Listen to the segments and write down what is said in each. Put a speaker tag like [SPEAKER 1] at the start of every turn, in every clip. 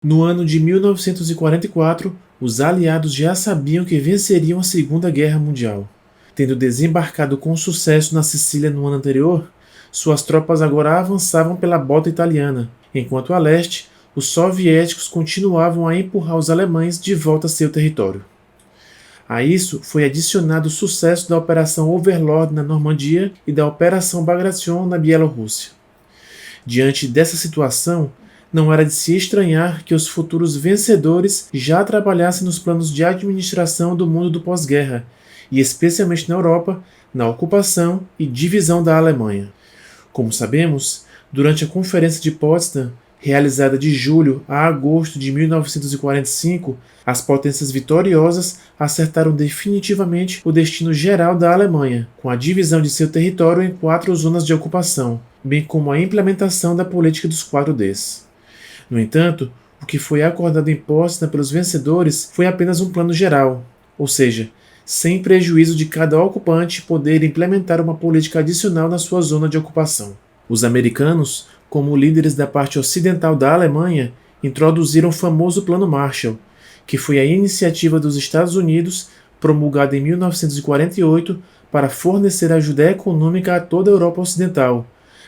[SPEAKER 1] No ano de 1944, os aliados já sabiam que venceriam a Segunda Guerra Mundial. Tendo desembarcado com sucesso na Sicília no ano anterior, suas tropas agora avançavam pela bota italiana, enquanto a leste, os soviéticos continuavam a empurrar os alemães de volta a seu território. A isso foi adicionado o sucesso da Operação Overlord na Normandia e da Operação Bagration na Bielorrússia. Diante dessa situação, não era de se estranhar que os futuros vencedores já trabalhassem nos planos de administração do mundo do pós-guerra, e especialmente na Europa, na ocupação e divisão da Alemanha. Como sabemos, durante a Conferência de Potsdam, realizada de julho a agosto de 1945, as potências vitoriosas acertaram definitivamente o destino geral da Alemanha, com a divisão de seu território em 4 zonas de ocupação, bem como a implementação da política dos 4Ds. No entanto, o que foi acordado em Potsdam pelos vencedores foi apenas um plano geral, ou seja, sem prejuízo de cada ocupante poder implementar uma política adicional na sua zona de ocupação. Os americanos, como líderes da parte ocidental da Alemanha, introduziram o famoso Plano Marshall, que foi a iniciativa dos Estados Unidos, promulgada em 1948, para fornecer ajuda econômica a toda a Europa Ocidental,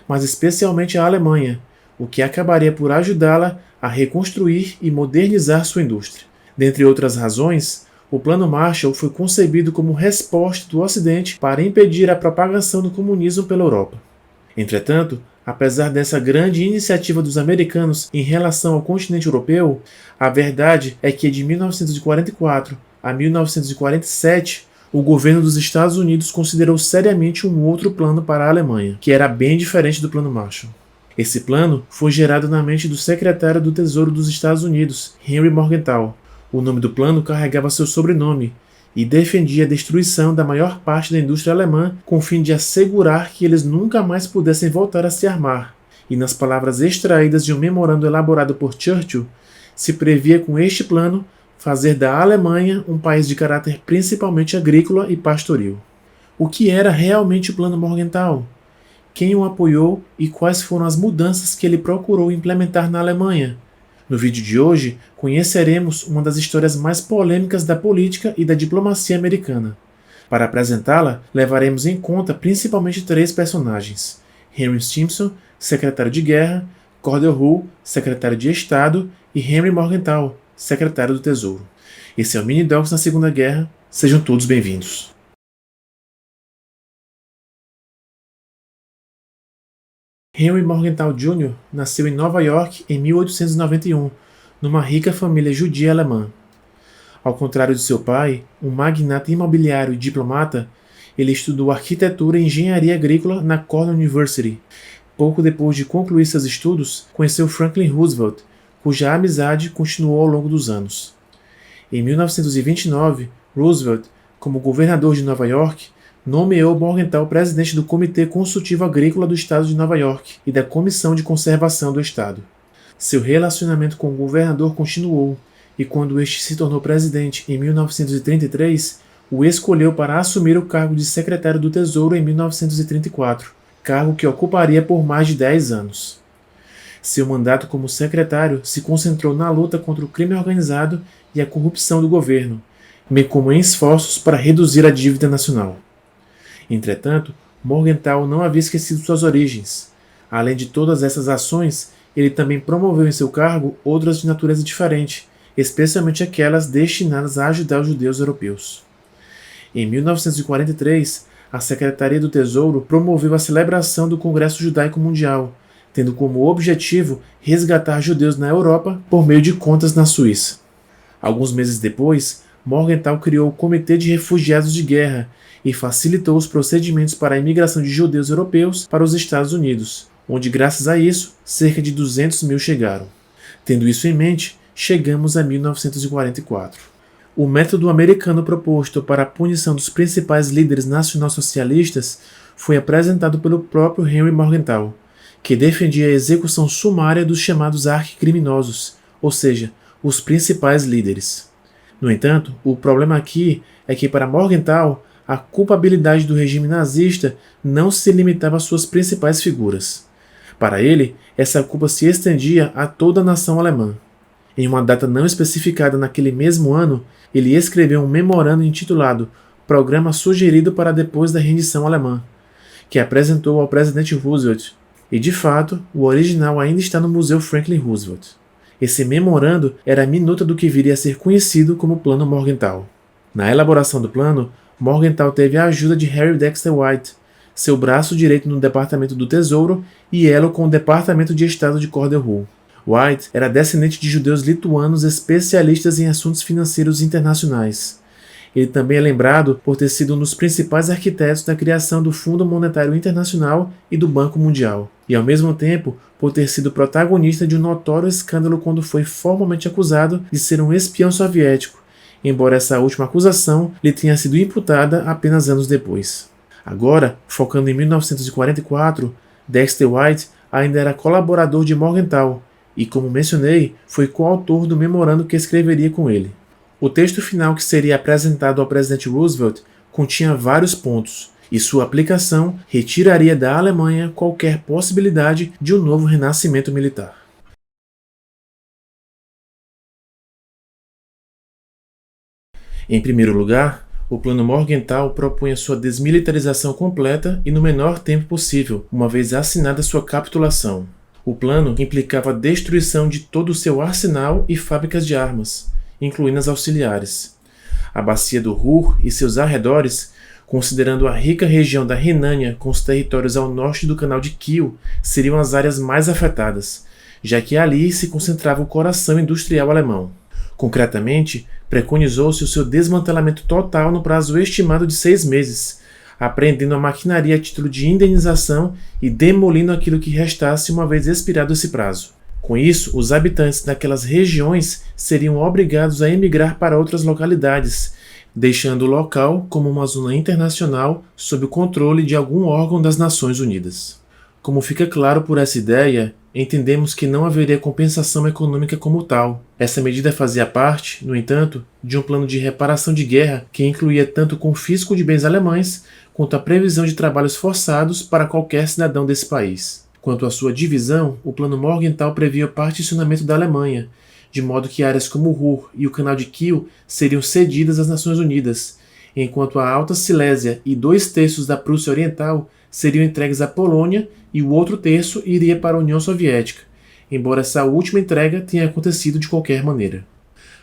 [SPEAKER 1] mas especialmente à Alemanha, o que acabaria por ajudá-la a reconstruir e modernizar sua indústria. Dentre outras razões, o Plano Marshall foi concebido como resposta do Ocidente para impedir a propagação do comunismo pela Europa. Entretanto, apesar dessa grande iniciativa dos americanos em relação ao continente europeu, a verdade é que de 1944 a 1947, o governo dos Estados Unidos considerou seriamente um outro plano para a Alemanha, que era bem diferente do Plano Marshall. Esse plano foi gerado na mente do secretário do Tesouro dos Estados Unidos, Henry Morgenthau. O nome do plano carregava seu sobrenome e defendia a destruição da maior parte da indústria alemã com o fim de assegurar que eles nunca mais pudessem voltar a se armar. E nas palavras extraídas de um memorando elaborado por Churchill, se previa com este plano fazer da Alemanha um país de caráter principalmente agrícola e pastoril. O que era realmente o Plano Morgenthau? Quem o apoiou e quais foram as mudanças que ele procurou implementar na Alemanha? No vídeo de hoje, conheceremos uma das histórias mais polêmicas da política e da diplomacia americana. Para apresentá-la, levaremos em conta principalmente 3 personagens: Henry Stimson, secretário de guerra, Cordell Hull, secretário de Estado, e Henry Morgenthau, secretário do Tesouro. Esse é o Mini Docs na Segunda Guerra. Sejam todos bem-vindos. Henry Morgenthau Jr. nasceu em Nova York em 1891, numa rica família judia alemã. Ao contrário de seu pai, um magnata imobiliário e diplomata, ele estudou arquitetura e engenharia agrícola na Cornell University. Pouco depois de concluir seus estudos, conheceu Franklin Roosevelt, cuja amizade continuou ao longo dos anos. Em 1929, Roosevelt, como governador de Nova York, nomeou Morgenthau presidente do Comitê Consultivo Agrícola do Estado de Nova York e da Comissão de Conservação do Estado. Seu relacionamento com o governador continuou, e quando este se tornou presidente em 1933, o escolheu para assumir o cargo de secretário do Tesouro em 1934, cargo que ocuparia por mais de 10 anos. Seu mandato como secretário se concentrou na luta contra o crime organizado e a corrupção do governo, bem como em esforços para reduzir a dívida nacional. Entretanto, Morgenthau não havia esquecido suas origens. Além de todas essas ações, ele também promoveu em seu cargo outras de natureza diferente, especialmente aquelas destinadas a ajudar os judeus europeus. Em 1943, a Secretaria do Tesouro promoveu a celebração do Congresso Judaico Mundial, tendo como objetivo resgatar judeus na Europa por meio de contas na Suíça. Alguns meses depois, Morgenthau criou o Comitê de Refugiados de Guerra e facilitou os procedimentos para a imigração de judeus europeus para os Estados Unidos, onde, graças a isso, cerca de 200 mil chegaram. Tendo isso em mente, chegamos a 1944. O método americano proposto para a punição dos principais líderes nacionalsocialistas foi apresentado pelo próprio Henry Morgenthau, que defendia a execução sumária dos chamados arquicriminosos, ou seja, os principais líderes. No entanto, o problema aqui é que para Morgenthau, a culpabilidade do regime nazista não se limitava às suas principais figuras. Para ele, essa culpa se estendia a toda a nação alemã. Em uma data não especificada naquele mesmo ano, ele escreveu um memorando intitulado Programa Sugerido para Depois da Rendição Alemã, que apresentou ao presidente Roosevelt, e de fato, o original ainda está no Museu Franklin Roosevelt. Esse memorando era a minuta do que viria a ser conhecido como Plano Morgenthau. Na elaboração do plano, Morgenthau teve a ajuda de Harry Dexter White, seu braço direito no Departamento do Tesouro e elo com o Departamento de Estado de Cordell-Hull. White era descendente de judeus lituanos especialistas em assuntos financeiros internacionais. Ele também é lembrado por ter sido um dos principais arquitetos da criação do Fundo Monetário Internacional e do Banco Mundial, e ao mesmo tempo por ter sido protagonista de um notório escândalo quando foi formalmente acusado de ser um espião soviético, embora essa última acusação lhe tenha sido imputada apenas anos depois. Agora, focando em 1944, Dexter White ainda era colaborador de Morgenthau e, como mencionei, foi coautor do memorando que escreveria com ele. O texto final que seria apresentado ao presidente Roosevelt continha vários pontos, e sua aplicação retiraria da Alemanha qualquer possibilidade de um novo renascimento militar. Em primeiro lugar, o Plano Morgenthau propunha sua desmilitarização completa e no menor tempo possível, uma vez assinada sua capitulação. O plano implicava a destruição de todo o seu arsenal e fábricas de armas, incluindo as auxiliares. A bacia do Ruhr e seus arredores, considerando a rica região da Renânia com os territórios ao norte do canal de Kiel, seriam as áreas mais afetadas, já que ali se concentrava o coração industrial alemão. Concretamente, preconizou-se o seu desmantelamento total no prazo estimado de 6 meses, apreendendo a maquinaria a título de indenização e demolindo aquilo que restasse uma vez expirado esse prazo. Com isso, os habitantes daquelas regiões seriam obrigados a emigrar para outras localidades, deixando o local como uma zona internacional sob o controle de algum órgão das Nações Unidas. Como fica claro por essa ideia, entendemos que não haveria compensação econômica como tal. Essa medida fazia parte, no entanto, de um plano de reparação de guerra que incluía tanto o confisco de bens alemães quanto a previsão de trabalhos forçados para qualquer cidadão desse país. Quanto à sua divisão, o Plano Morgenthau previa o particionamento da Alemanha, de modo que áreas como o Ruhr e o Canal de Kiel seriam cedidas às Nações Unidas, enquanto a Alta Silésia e 2/3 da Prússia Oriental seriam entregues à Polônia e o outro terço iria para a União Soviética, embora essa última entrega tenha acontecido de qualquer maneira.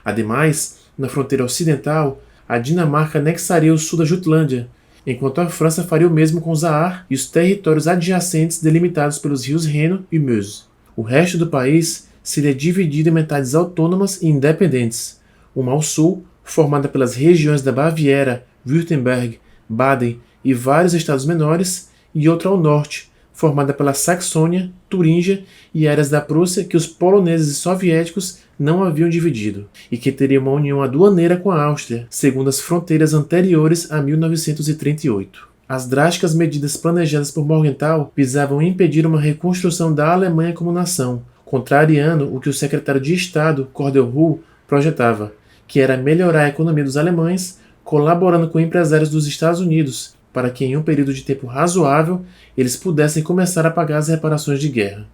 [SPEAKER 1] Ademais, na fronteira ocidental, a Dinamarca anexaria o sul da Jutlândia, enquanto a França faria o mesmo com Saar e os territórios adjacentes delimitados pelos rios Reno e Meuse. O resto do país seria dividido em metades autônomas e independentes, uma ao sul, formada pelas regiões da Baviera, Württemberg, Baden e vários estados menores, e outra ao norte, formada pela Saxônia, Turíngia e áreas da Prússia que os poloneses e soviéticos não haviam dividido, e que teria uma união aduaneira com a Áustria, segundo as fronteiras anteriores a 1938. As drásticas medidas planejadas por Morgenthau visavam impedir uma reconstrução da Alemanha como nação, contrariando o que o secretário de Estado, Cordell-Hull, projetava, que era melhorar a economia dos alemães, colaborando com empresários dos Estados Unidos, para que em um período de tempo razoável eles pudessem começar a pagar as reparações de guerra.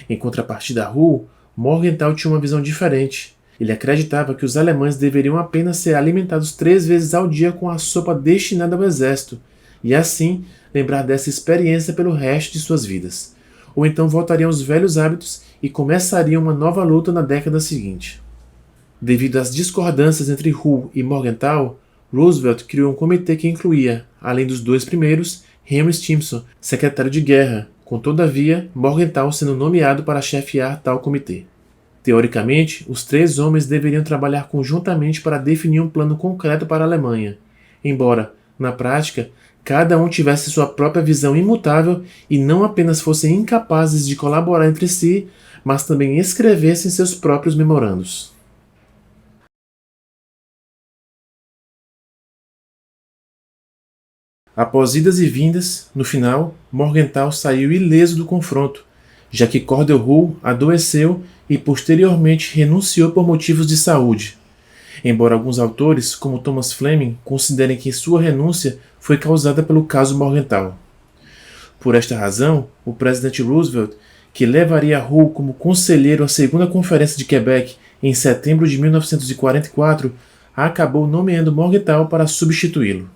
[SPEAKER 1] Em contrapartida a Hull, Morgenthau tinha uma visão diferente. Ele acreditava que os alemães deveriam apenas ser alimentados 3 vezes ao dia com a sopa destinada ao exército, e assim lembrar dessa experiência pelo resto de suas vidas. Ou então voltariam aos velhos hábitos e começariam uma nova luta na década seguinte. Devido às discordâncias entre Hull e Morgenthau, Roosevelt criou um comitê que incluía, além dos 2 primeiros, Henry Stimson, secretário de guerra, com todavia Morgenthau sendo nomeado para chefiar tal comitê. Teoricamente, os 3 homens deveriam trabalhar conjuntamente para definir um plano concreto para a Alemanha, embora, na prática, cada um tivesse sua própria visão imutável e não apenas fossem incapazes de colaborar entre si, mas também escrevessem seus próprios memorandos. Após idas e vindas, no final, Morgenthau saiu ileso do confronto, já que Cordell-Hull adoeceu e posteriormente renunciou por motivos de saúde, embora alguns autores, como Thomas Fleming, considerem que sua renúncia foi causada pelo caso Morgenthau. Por esta razão, o presidente Roosevelt, que levaria Hull como conselheiro à segunda Conferência de Quebec em setembro de 1944, acabou nomeando Morgenthau para substituí-lo.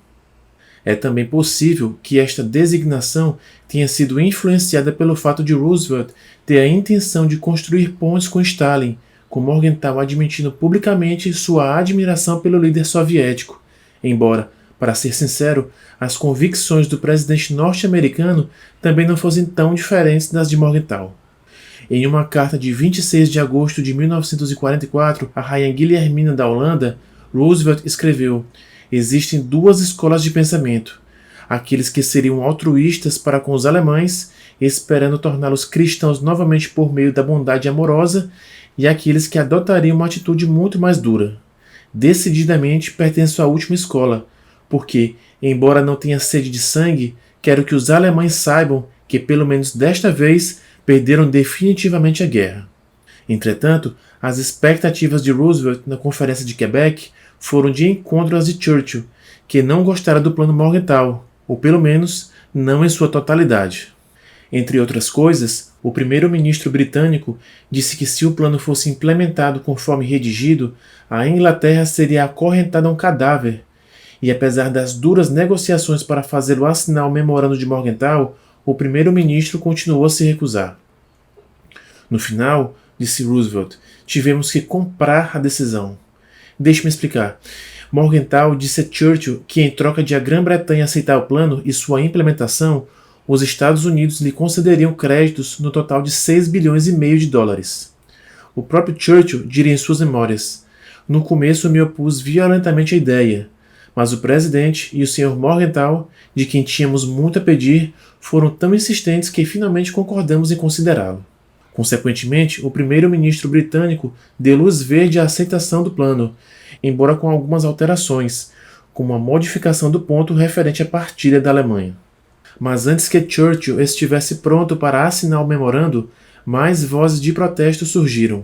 [SPEAKER 1] É também possível que esta designação tenha sido influenciada pelo fato de Roosevelt ter a intenção de construir pontes com Stalin, com Morgenthau admitindo publicamente sua admiração pelo líder soviético, embora, para ser sincero, as convicções do presidente norte-americano também não fossem tão diferentes das de Morgenthau. Em uma carta de 26 de agosto de 1944 à Rainha Guilhermina da Holanda, Roosevelt escreveu: existem duas escolas de pensamento, aqueles que seriam altruístas para com os alemães, esperando torná-los cristãos novamente por meio da bondade amorosa, e aqueles que adotariam uma atitude muito mais dura. Decididamente pertenço à última escola, porque, embora não tenha sede de sangue, quero que os alemães saibam que, pelo menos desta vez, perderam definitivamente a guerra. Entretanto, as expectativas de Roosevelt na Conferência de Quebec foram de encontro às de Churchill, que não gostara do plano Morgenthau, ou pelo menos não em sua totalidade. Entre outras coisas, o primeiro-ministro britânico disse que se o plano fosse implementado conforme redigido, a Inglaterra seria acorrentada a um cadáver, e apesar das duras negociações para fazê-lo assinar o memorando de Morgenthau, o primeiro-ministro continuou a se recusar. No final, disse Roosevelt, tivemos que comprar a decisão. Deixe-me explicar. Morgenthau disse a Churchill que, em troca de a Grã-Bretanha aceitar o plano e sua implementação, os Estados Unidos lhe concederiam créditos no total de 6 bilhões e meio de dólares. O próprio Churchill diria em suas memórias: no começo me opus violentamente à ideia, mas o presidente e o Sr. Morgenthau, de quem tínhamos muito a pedir, foram tão insistentes que finalmente concordamos em considerá-lo. Consequentemente, o primeiro-ministro britânico deu luz verde à aceitação do plano, embora com algumas alterações, como a modificação do ponto referente à partilha da Alemanha. Mas antes que Churchill estivesse pronto para assinar o memorando, mais vozes de protesto surgiram.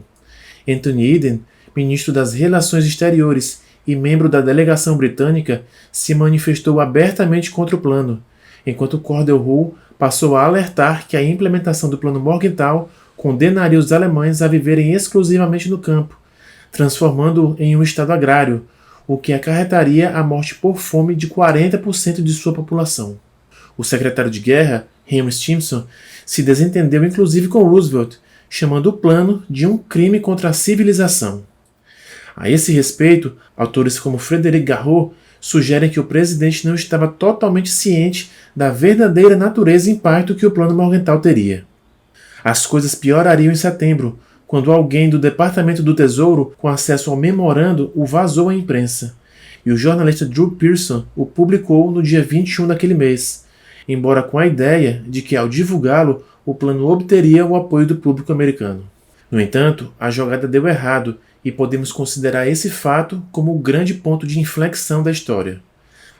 [SPEAKER 1] Anthony Eden, ministro das Relações Exteriores e membro da delegação britânica, se manifestou abertamente contra o plano, enquanto Cordell Hull passou a alertar que a implementação do plano Morgenthau condenaria os alemães a viverem exclusivamente no campo, transformando-o em um estado agrário, o que acarretaria a morte por fome de 40% de sua população. O secretário de guerra, Henry Stimson, se desentendeu inclusive com Roosevelt, chamando o plano de um crime contra a civilização. A esse respeito, autores como Frédéric Garreau sugerem que o presidente não estava totalmente ciente da verdadeira natureza e impacto que o plano Morgenthau teria. As coisas piorariam em setembro, quando alguém do Departamento do Tesouro, com acesso ao memorando, o vazou à imprensa, e o jornalista Drew Pearson o publicou no dia 21 daquele mês, embora com a ideia de que, ao divulgá-lo, o plano obteria o apoio do público americano. No entanto, a jogada deu errado, e podemos considerar esse fato como o grande ponto de inflexão da história.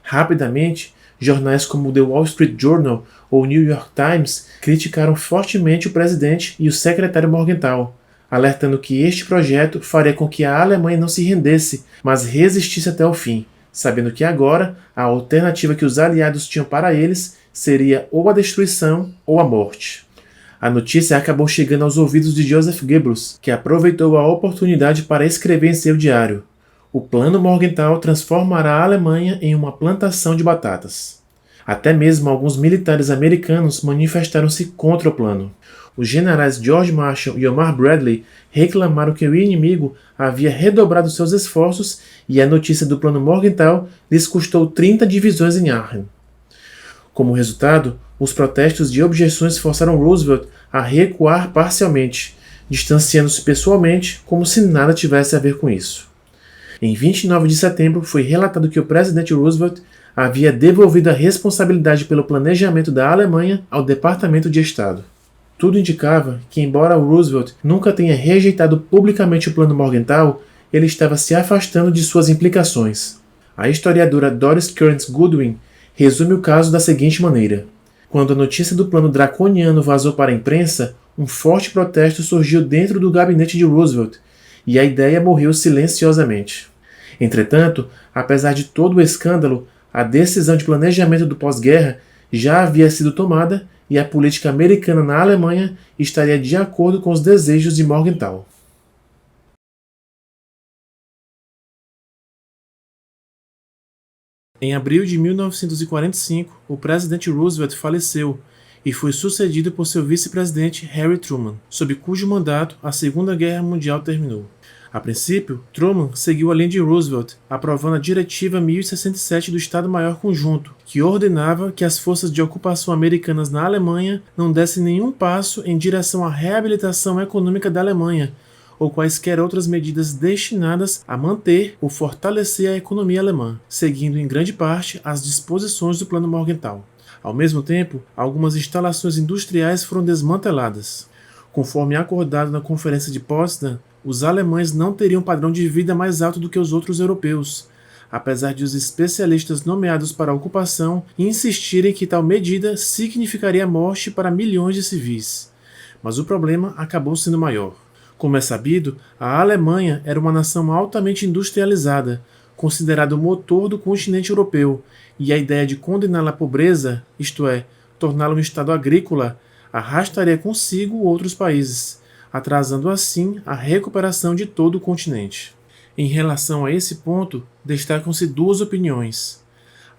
[SPEAKER 1] Rapidamente, jornais como o The Wall Street Journal ou o New York Times criticaram fortemente o presidente e o secretário Morgenthau, alertando que este projeto faria com que a Alemanha não se rendesse, mas resistisse até o fim, sabendo que agora a alternativa que os aliados tinham para eles seria ou a destruição ou a morte. A notícia acabou chegando aos ouvidos de Joseph Goebbels, que aproveitou a oportunidade para escrever em seu diário: o plano Morgenthau transformará a Alemanha em uma plantação de batatas. Até mesmo alguns militares americanos manifestaram-se contra o plano. Os generais George Marshall e Omar Bradley reclamaram que o inimigo havia redobrado seus esforços e a notícia do plano Morgenthau lhes custou 30 divisões em Arnhem. Como resultado, os protestos de objeções forçaram Roosevelt a recuar parcialmente, distanciando-se pessoalmente como se nada tivesse a ver com isso. Em 29 de setembro, foi relatado que o presidente Roosevelt havia devolvido a responsabilidade pelo planejamento da Alemanha ao Departamento de Estado. Tudo indicava que, embora Roosevelt nunca tenha rejeitado publicamente o plano Morgenthau, ele estava se afastando de suas implicações. A historiadora Doris Kearns Goodwin resume o caso da seguinte maneira: quando a notícia do plano draconiano vazou para a imprensa, um forte protesto surgiu dentro do gabinete de Roosevelt, e a ideia morreu silenciosamente. Entretanto, apesar de todo o escândalo, a decisão de planejamento do pós-guerra já havia sido tomada e a política americana na Alemanha estaria de acordo com os desejos de Morgenthau. Em abril de 1945, o presidente Roosevelt faleceu e foi sucedido por seu vice-presidente Harry Truman, sob cujo mandato a Segunda Guerra Mundial terminou. A princípio, Truman seguiu a linha de Roosevelt, aprovando a Diretiva 1067 do Estado-Maior Conjunto, que ordenava que as forças de ocupação americanas na Alemanha não dessem nenhum passo em direção à reabilitação econômica da Alemanha, ou quaisquer outras medidas destinadas a manter ou fortalecer a economia alemã, seguindo em grande parte as disposições do Plano Morgenthau. Ao mesmo tempo, algumas instalações industriais foram desmanteladas. Conforme acordado na Conferência de Potsdam, os alemães não teriam um padrão de vida mais alto do que os outros europeus, apesar de os especialistas nomeados para a ocupação insistirem que tal medida significaria morte para milhões de civis. Mas o problema acabou sendo maior. Como é sabido, a Alemanha era uma nação altamente industrializada, considerada o motor do continente europeu, e a ideia de condená-la à pobreza, isto é, torná-la um estado agrícola, arrastaria consigo outros países, atrasando assim a recuperação de todo o continente. Em relação a esse ponto, destacam-se duas opiniões.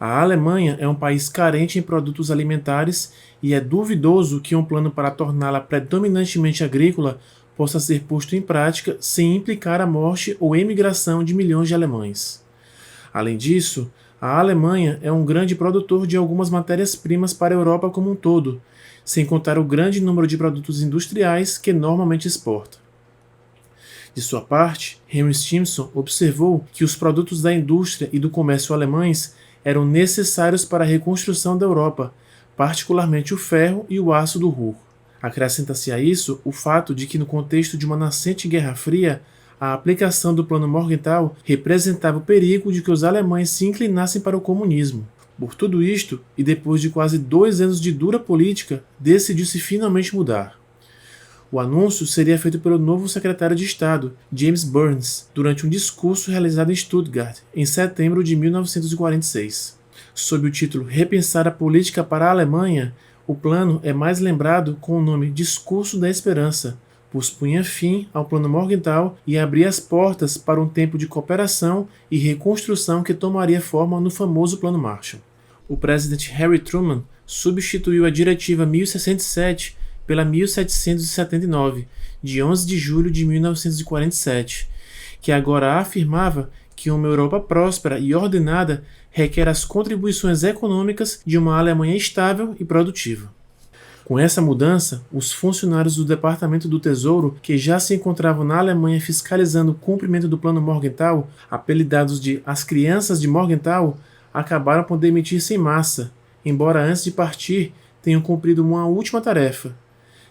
[SPEAKER 1] A Alemanha é um país carente em produtos alimentares e é duvidoso que um plano para torná-la predominantemente agrícola possa ser posto em prática sem implicar a morte ou emigração de milhões de alemães. Além disso, a Alemanha é um grande produtor de algumas matérias-primas para a Europa como um todo, sem contar o grande número de produtos industriais que normalmente exporta. De sua parte, Henry Stimson observou que os produtos da indústria e do comércio alemães eram necessários para a reconstrução da Europa, particularmente o ferro e o aço do Ruhr. Acrescenta-se a isso o fato de que, no contexto de uma nascente Guerra Fria, a aplicação do Plano Morgenthau representava o perigo de que os alemães se inclinassem para o comunismo. Por tudo isto, e depois de quase 2 anos de dura política, decidiu-se finalmente mudar. O anúncio seria feito pelo novo secretário de Estado, James Burns, durante um discurso realizado em Stuttgart, em setembro de 1946. Sob o título Repensar a Política para a Alemanha, o plano é mais lembrado com o nome Discurso da Esperança, pois punha fim ao Plano Morgenthau e abria as portas para um tempo de cooperação e reconstrução que tomaria forma no famoso Plano Marshall. O presidente Harry Truman substituiu a Diretiva 1067 pela 1779, de 11 de julho de 1947, que agora afirmava que uma Europa próspera e ordenada requer as contribuições econômicas de uma Alemanha estável e produtiva. Com essa mudança, os funcionários do Departamento do Tesouro, que já se encontravam na Alemanha fiscalizando o cumprimento do Plano Morgenthau, apelidados de As Crianças de Morgenthau, acabaram por demitir-se em massa, embora antes de partir tenham cumprido uma última tarefa.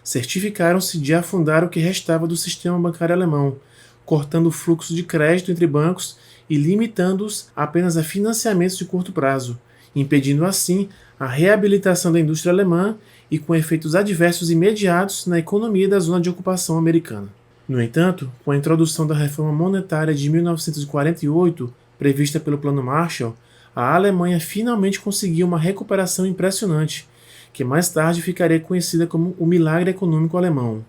[SPEAKER 1] Certificaram-se de afundar o que restava do sistema bancário alemão, cortando o fluxo de crédito entre bancos e limitando-os apenas a financiamentos de curto prazo, impedindo assim a reabilitação da indústria alemã e com efeitos adversos imediatos na economia da zona de ocupação americana. No entanto, com a introdução da reforma monetária de 1948, prevista pelo Plano Marshall, a Alemanha finalmente conseguiu uma recuperação impressionante, que mais tarde ficaria conhecida como o Milagre Econômico Alemão.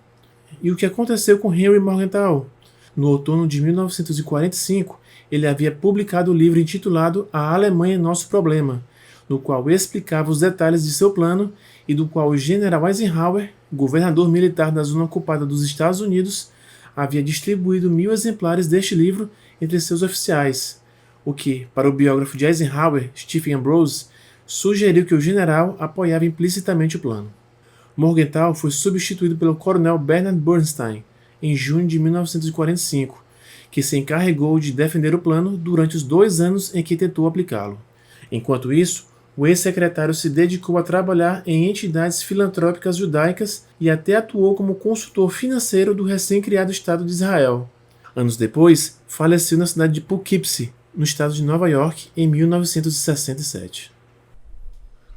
[SPEAKER 1] E o que aconteceu com Henry Morgenthau? No outono de 1945, ele havia publicado o livro intitulado A Alemanha é Nosso Problema, no qual explicava os detalhes de seu plano e do qual o general Eisenhower, governador militar da zona ocupada dos Estados Unidos, havia distribuído 1000 exemplares deste livro entre seus oficiais, o que, para o biógrafo de Eisenhower, Stephen Ambrose, sugeriu que o general apoiava implicitamente o plano. Morgenthau foi substituído pelo coronel Bernard Bernstein em junho de 1945, que se encarregou de defender o plano durante os 2 anos em que tentou aplicá-lo. Enquanto isso, o ex-secretário se dedicou a trabalhar em entidades filantrópicas judaicas e até atuou como consultor financeiro do recém-criado Estado de Israel. Anos depois, faleceu na cidade de Poughkeepsie, no estado de Nova York, em 1967.